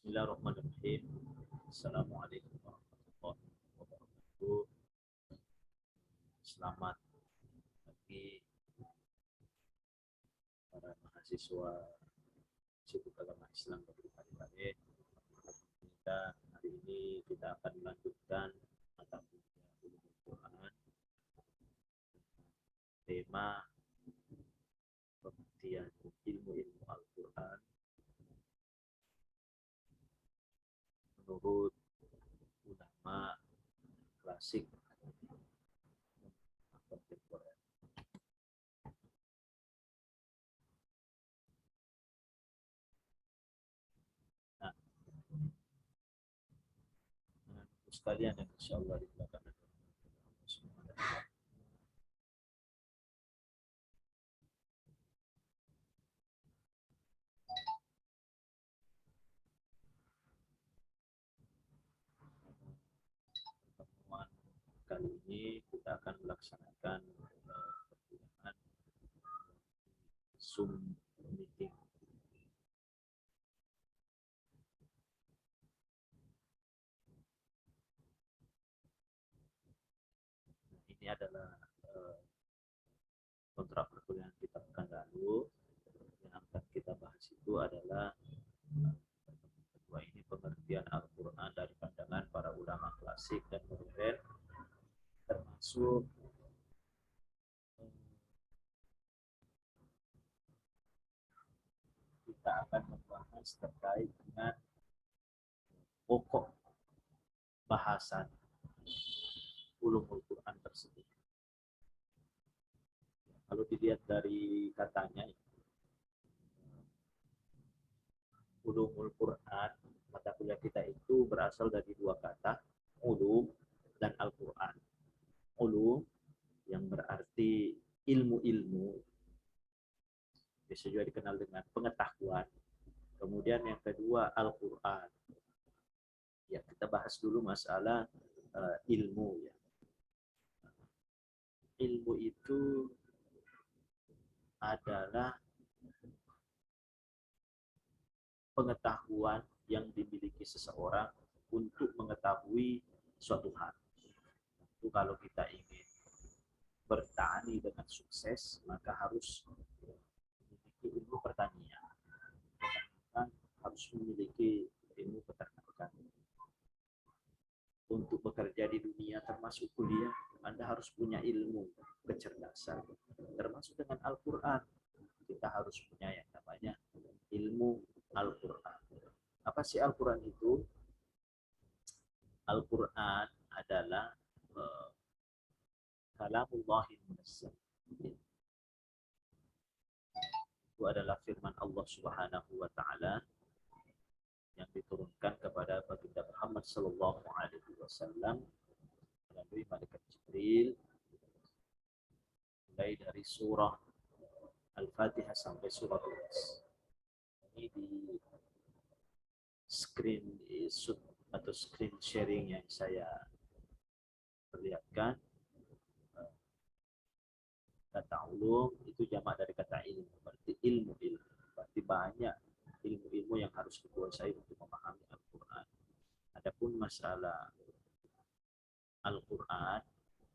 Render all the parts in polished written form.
Bismillahirrahmanirrahim. Assalamualaikum warahmatullahi wabarakatuh. Selamat pagi para mahasiswa Institut Agama Islam Negeri Parepare. Hari ini kita akan melanjutkan mata kuliah Ulumul Quran. Tema pengertian ilmu-ilmu Al-Quran menurut ulama klasik kontemporer. Nah, sekalian yang insya Allah di belakang pertemuan kali ini kita akan melaksanakan perkuliahan Zoom meeting. Ini adalah kontrak perkuliahan kita pekan lalu. Yang akan kita bahas itu adalah kedua ini pengertian Al-Quran dari pandangan para ulama klasik dan modern, termasuk kita akan membahas terkait dengan pokok bahasan ulumul Quran tersebut. Kalau dilihat dari katanya, ulumul Quran, mata kuliah kita itu berasal dari dua kata, ulum dan Al-Quran. Ulum yang berarti ilmu-ilmu, bisa juga dikenal dengan pengetahuan. Kemudian yang kedua Al-Quran. Ya, kita bahas dulu masalah ilmu. Ya. Ilmu itu adalah pengetahuan yang dimiliki seseorang untuk mengetahui suatu hal. Itu kalau kita ingin bertani dengan sukses, maka harus memiliki ilmu pertanian. Harus memiliki ilmu peternakan. Untuk bekerja di dunia termasuk kuliah, Anda harus punya ilmu kecerdasan. Termasuk dengan Al-Quran, kita harus punya yang namanya ilmu Al-Quran. Apa sih Al-Quran itu? Al-Quran adalah kalamullahil munazzal. Itu adalah firman Allah Subhanahu wa taala yang diturunkan kepada baginda Muhammad sallallahu alaihi wasallam melalui malaikat Jibril, mulai dari surah Al-Fatihah sampai surah Al-Nas. Ini di screen atau screen sharing yang saya perlihatkan. Kata ulum itu jamak dari kata ilmu, berarti ilmu. Berarti banyak ilmu-ilmu yang harus dikuasai untuk memahami Al-Quran. Adapun masalah Al-Quran,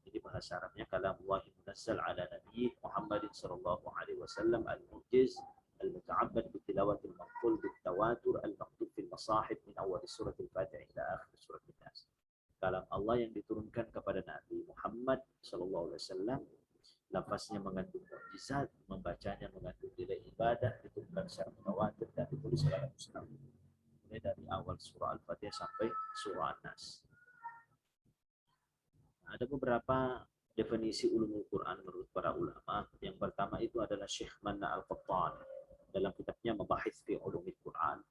jadi bahasa Arabnya kalamullahi munazzal ala nabi Muhammadin sallallahu alaihi wasallam al-mu'jiz al-muta'abbad bi tilawatil maqtul bit tawatur al-maktub fil masahib min awal surah al-Fatihah ila akhir surah An-Nas. Kalam Allah yang diturunkan kepada Nabi Muhammad sallallahu alaihi wasallam, lafaznya mengandung mukjizat, membacanya mengandung nilai ibadah, diturunkan secara mutawatir dan ditulis secara mustaqim. Mulai dari awal surah Al-Fatihah sampai surah An-Nas. Ada beberapa definisi ulumul Quran menurut para ulama. Yang pertama itu adalah Syekh Manna Al-Qattan dalam kitabnya Mabahits fi Ulumul Quran.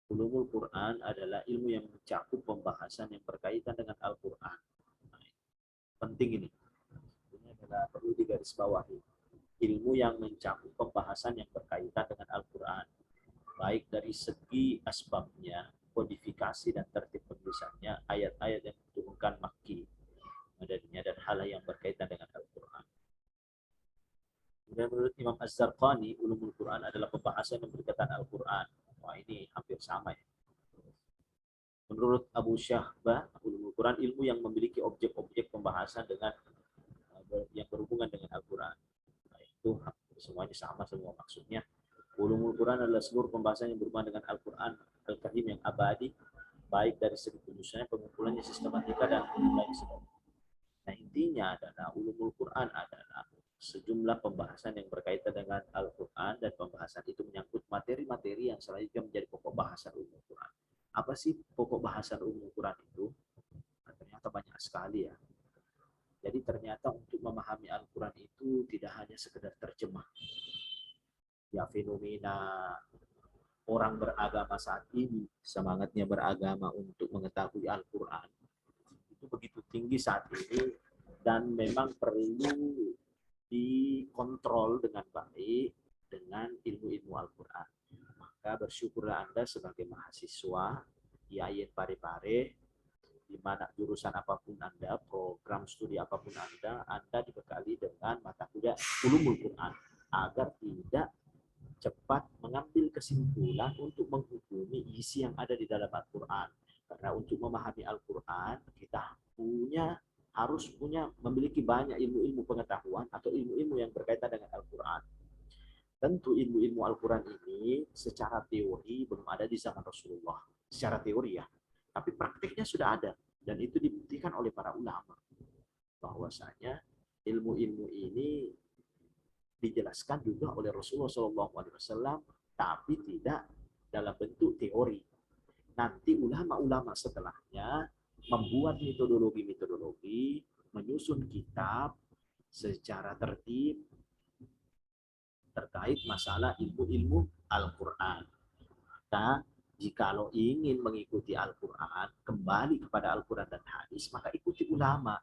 Ulumul Quran adalah ilmu yang mencakup pembahasan yang berkaitan dengan Al-Quran. Penting ini. Ini adalah perlu digarisbawahi. Ilmu yang mencakup pembahasan yang berkaitan dengan Al-Quran. Baik dari segi asbabnya, kodifikasi dan tertib penulisannya, ayat-ayat yang diturunkan Makki, Madaninya, dan hal yang berkaitan dengan Al-Quran. Kemudian menurut Imam Az-Zarqani, ulumul Quran adalah pembahasan yang berkaitan Al-Quran. Wah, ini hampir sama ya. Menurut Abu Syahbah, ulumul Quran, ilmu yang memiliki objek-objek pembahasan dengan yang berhubungan dengan Al-Quran. Nah, itu semuanya sama semua maksudnya. Ulumul Quran adalah seluruh pembahasan yang berhubungan dengan Al-Quran Al-Karim yang abadi, baik dari segi penyusunannya, pengumpulannya, sistematika, dan lain sebagainya. Nah, intinya adalah ulumul Quran adalah sejumlah pembahasan yang berkaitan dengan Al-Quran, dan pembahasan itu menyangkut materi-materi yang selanjutnya menjadi pokok bahasan ulumul Quran. Apa sih pokok bahasan ulumul Quran itu? Nah, ternyata banyak sekali ya. Jadi ternyata untuk memahami Al-Quran itu tidak hanya sekedar terjemah. Ya, fenomena orang beragama saat ini, semangatnya beragama untuk mengetahui Al-Quran, itu begitu tinggi saat ini, dan memang perlu dikontrol dengan baik dengan ilmu-ilmu Al-Quran. Maka bersyukurlah Anda sebagai mahasiswa IAIN Parepare, di mana jurusan apapun Anda, program studi apapun Anda dibekali dengan mata kuliah ulumul Quran, agar tidak cepat mengambil kesimpulan untuk menghukumi isi yang ada di dalam Al-Quran. Karena untuk memahami Al-Quran, kita harus memiliki banyak ilmu-ilmu pengetahuan atau ilmu-ilmu yang berkaitan dengan Al-Quran. Tentu ilmu-ilmu Al-Quran ini secara teori belum ada di zaman Rasulullah. Secara teori ya. Tapi praktiknya sudah ada. Dan itu dibuktikan oleh para ulama. Bahwasanya ilmu-ilmu ini dijelaskan juga oleh Rasulullah SAW, tapi tidak dalam bentuk teori. Nanti ulama-ulama setelahnya membuat metodologi-metodologi, menyusun kitab secara tertib terkait masalah ilmu-ilmu Al-Quran. Maka jikalau ingin mengikuti Al-Quran, kembali kepada Al-Quran dan hadis, maka ikuti ulama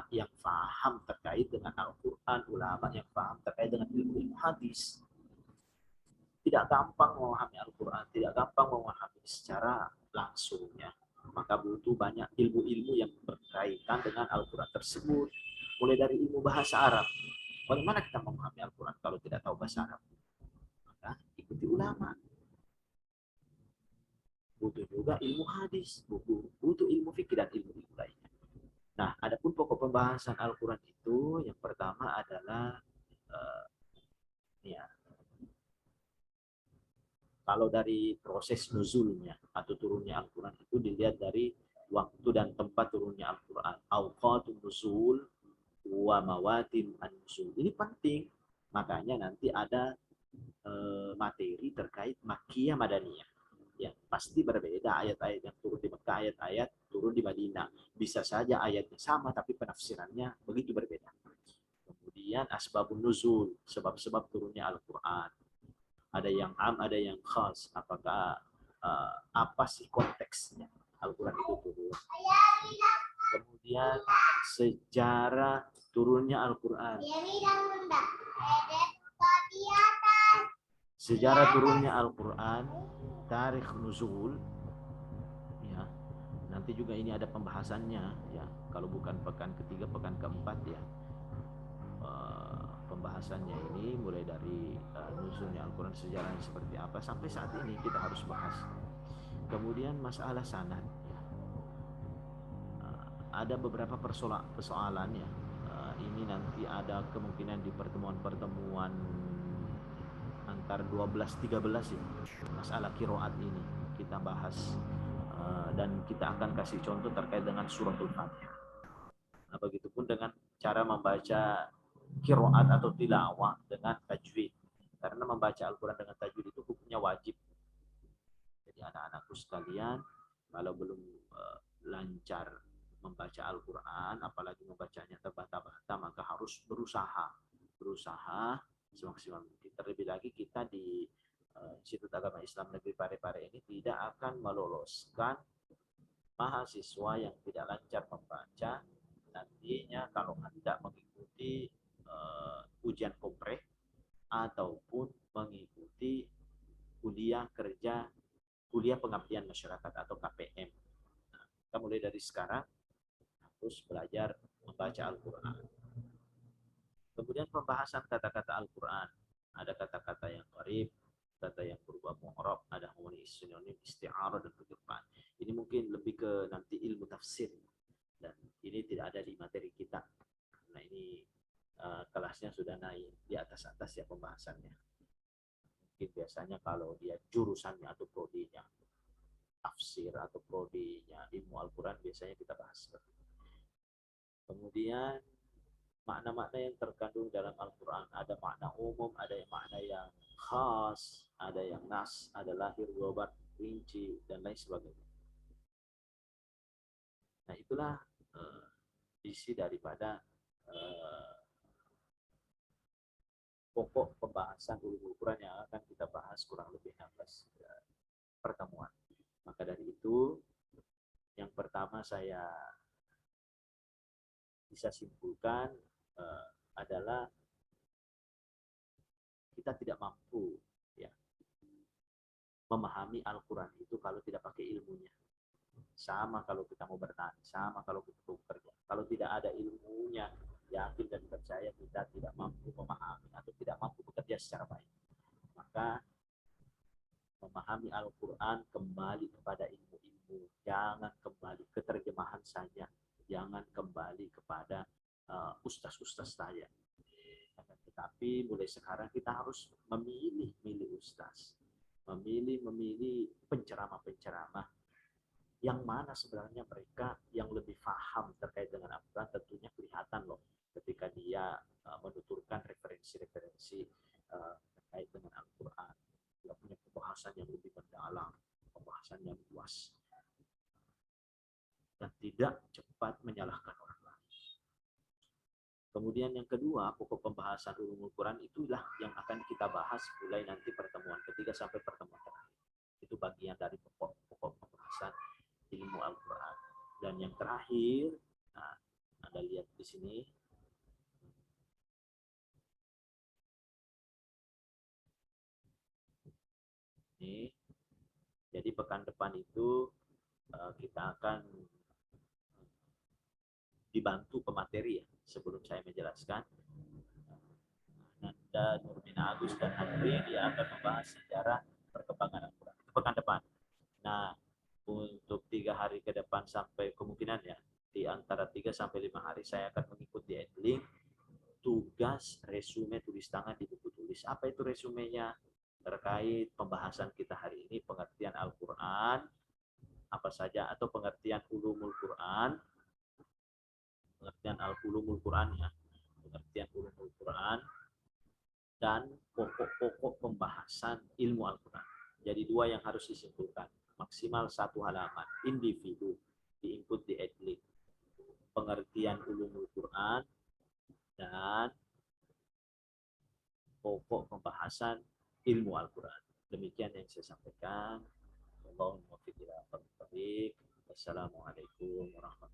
yang paham terkait dengan Al-Quran, ulama yang paham terkait dengan ilmu hadis. Tidak gampang memahami Al-Quran, tidak gampang memahami secara langsungnya. Maka butuh banyak ilmu-ilmu yang berkaitan dengan Al-Quran tersebut. Mulai dari ilmu bahasa Arab. Bagaimana kita memahami Al-Quran kalau tidak tahu bahasa Arab? Maka ikuti ulama. Butuh juga ilmu hadis, butuh ilmu fikih dan ilmu-ilmu lainnya. Nah, adapun pokok pembahasan Al-Quran itu yang pertama adalah kalau dari proses nuzulnya atau turunnya Al-Quran itu dilihat dari waktu dan tempat turunnya Al-Quran. Awqatun nuzul wa mawatin an-nuzul. Ini penting. Makanya nanti ada materi terkait Makkiyah Madaniyah. Ya, pasti berbeda ayat-ayat yang turun di Mekah, ayat-ayat turun di Madinah. Bisa saja ayatnya sama tapi penafsirannya begitu berbeda. Kemudian asbabun nuzul, sebab-sebab turunnya Al-Quran. Ada yang am, ada yang khas. Apakah apa sih konteksnya Al-Quran itu turun? Kemudian sejarah turunnya Al-Quran. Sejarah turunnya Al-Quran, tarikh nuzul, ya. Nanti juga ini ada pembahasannya, ya. Kalau bukan pekan ketiga, pekan keempat, ya. Pembahasannya ini mulai dari nuzulnya Al-Quran, sejarahnya seperti apa, sampai saat ini kita harus bahas. Kemudian masalah sanad, ya. Ada beberapa persoalan, ya. Ini nanti ada kemungkinan di pertemuan-pertemuan antara 12-13 ya, masalah kiroat ini kita bahas, dan kita akan kasih contoh terkait dengan suratul Fatihah. Nah, begitupun dengan cara membaca kiroat atau tilawah dengan tajwid, karena membaca Al-Quran dengan tajwid itu hukumnya wajib. Jadi anak-anakku sekalian, kalau belum lancar membaca Al-Quran, apalagi membacanya terbata-bata, maka harus berusaha semaksimal mungkin. Terlebih lagi kita di Institut Agama Islam Negeri Parepare ini tidak akan meloloskan mahasiswa yang tidak lancar membaca nantinya kalau hendak mengikuti ujian kompreh ataupun mengikuti kuliah pengabdian masyarakat atau KPM. Nah, kita mulai dari sekarang harus belajar membaca Al-Quran. Kemudian pembahasan kata-kata Al-Quran. Ada kata-kata yang gharib, kata yang berubah mu'rab, ada harmoni sinonim, isti'arah dan penyerupan. Ini mungkin lebih ke nanti ilmu tafsir dan ini tidak ada di materi kita. Nah ini kelasnya sudah naik di atas ya pembahasannya. Mungkin biasanya kalau dia jurusannya atau prodinya tafsir atau prodinya ilmu Al-Quran biasanya kita bahas seperti itu. Kemudian makna-makna yang terkandung dalam Al-Quran, ada makna umum, ada yang makna yang khas, ada yang nas, ada lahir, gobat, rinci, dan lain sebagainya. Nah itulah isi daripada pokok pembahasan ulumul Quran yang akan kita bahas kurang lebih 16 pertemuan. Maka dari itu, yang pertama saya bisa simpulkan adalah kita tidak mampu ya memahami Al-Quran itu kalau tidak pakai ilmunya. Sama kalau kita mau bertani, sama kalau kita bekerja. Kalau tidak ada ilmunya, yakin dan percaya kita tidak mampu memahami atau tidak mampu bekerja secara baik. Maka memahami Al-Quran kembali kepada ilmu-ilmu. Jangan kembali ke terjemahan saja. Jangan kembali kepada ustaz-ustaz saja. Tetapi mulai sekarang kita harus memilih ustaz. Memilih penceramah-penceramah yang mana sebenarnya mereka yang lebih paham terkait dengan Al-Quran. Tentunya kelihatan loh ketika dia menuturkan referensi-referensi terkait dengan Al-Quran. Dia punya pembahasan yang lebih mendalam, pembahasan yang luas, dan tidak cepat menyalahkan orang lain. Kemudian yang kedua, pokok pembahasan ulumul Quran itulah yang akan kita bahas mulai nanti pertemuan ketiga sampai pertemuan terakhir. Itu bagian dari pokok pembahasan ilmu Al-Quran. Dan yang terakhir, nah, Anda lihat di sini, ini, jadi pekan depan itu kita akan dibantu pemateri ya, sebelum saya menjelaskan. Nanda, Nurmina Agus, dan Andri dia akan membahas sejarah perkembangan Al-Quran. Itu pekan depan. Nah, untuk 3 hari ke depan sampai kemungkinan ya, di antara 3 sampai 5 hari saya akan mengikuti Edlink, tugas resume tulis tangan di buku tulis. Apa itu resumenya? Terkait pembahasan kita hari ini, pengertian Al-Quran, apa saja, atau pengertian ulumul Quran, pengertian ulumul Quran ya, pengertian ulumul Quran, dan pokok-pokok pembahasan ilmu Al-Quran. Jadi 2 yang harus disimpulkan. Maksimal 1 halaman, individu, diinput di Edlink. Pengertian ulumul Quran, dan pokok pembahasan ilmu Al-Quran. Demikian yang saya sampaikan. Wassalamualaikum warahmatullahi wabarakatuh.